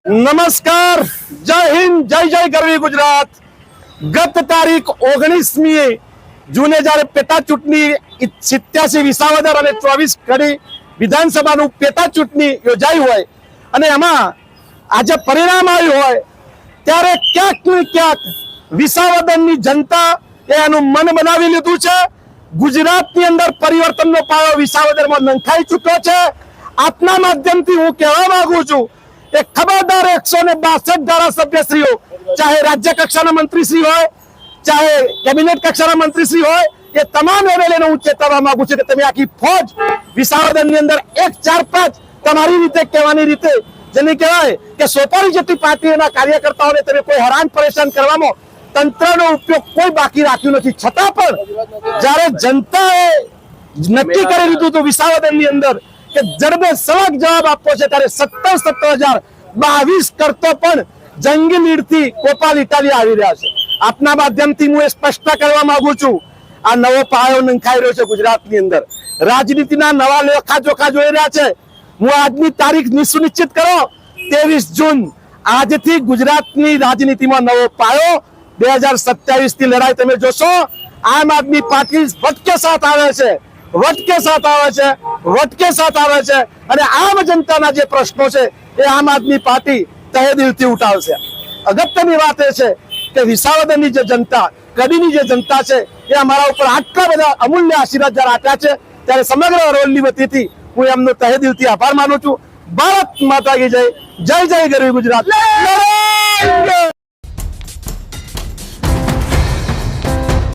નમસ્કાર, જય હિન્દ, જય જય ગરવી ગુજરાત। ગત તારીખ 19મી જૂને જ્યારે પેટા ચૂંટણી 87 વિસાવદર અને 24 કડી વિધાનસભાનું પેટા ચૂંટણી યોજાઈ હોય અને એમાં આજે પરિણામ આવ્યું હોય ત્યારે ક્યાંક ને ક્યાંક વિસાવદરની જનતા એનું મન બનાવી લીધું છે। ગુજરાતની અંદર પરિવર્તનનો પાયો વિસાવદરમાં નંખાઈ ચૂક્યો છે। આપના માધ્યમથી હું કહેવા માંગુ છું કે ખબરદાર 162 ધારાસભ્યશ્રીઓ, ચાહે રાજ્ય કક્ષાના મંત્રીશ્રી હોય, ચાહે કેબિનેટ કક્ષાના મંત્રીશ્રી હોય, એ તમામ એમએલએને હું ચેતવવા માંગુ છું કે તમે આખી ફોજ વિસાવદરની અંદર 1-4-5 તમારી રીતે કહેવાની રીતે જેને કહેવાય કે સોપારી જેટલી પાર્ટીઓના કાર્યકર્તાઓને તમે કોઈ હેરાન પરેશાન કરવામાં તંત્રનો ઉપયોગ કોઈ બાકી રાખ્યું નથી। છતાં પણ જ્યારે જનતાએ નક્કી કરી લીધું હતું વિસાવદરની અંદર કે જડબે સળગ જવાબ આપવો છે ત્યારે 17,022 કરતો પણ જંગી લીડથી ગોપાલ ઇટાલિયા આવી રહ્યા છે। આપના માધ્યમથી હું એ સ્પષ્ટ કરવા માંગુ છું, આ નવો પાયો નંખાઈ રહ્યો છે ગુજરાતની અંદર। રાજનીતિના નવા લેખાજોખા જોઈ રહ્યા છે। હું આજની તારીખ સુનિશ્ચિત કરો 23 જૂન, આજથી ગુજરાતની રાજનીતિમાં નવો પાયો 2027 થી લડાઈ તમે જોશો। આમ આદમી પાર્ટી વટકે સાથ આવે છે, વટકે સાથ આવે છે, વટકે સાથ આવે છે અને આમ જનતાના જે પ્રશ્નો છે એ આમ આદમી પાર્ટી તહે દિલથી ઉઠાવશે। અગત્યની વાત એ છે કે વિસાવદરની જે જનતા, કડીની જે જનતા છે એ અમારા ઉપર આટલા બધા અમૂલ્ય આશીર્વાદ જ્યારે આપ્યા છે ત્યારે સમગ્ર અરવલ્લી વતીથી હું એમનો તહે દિલથી આભાર માનું છું। ભારત માતા કી જય, જય જય ગરવી ગુજરાત।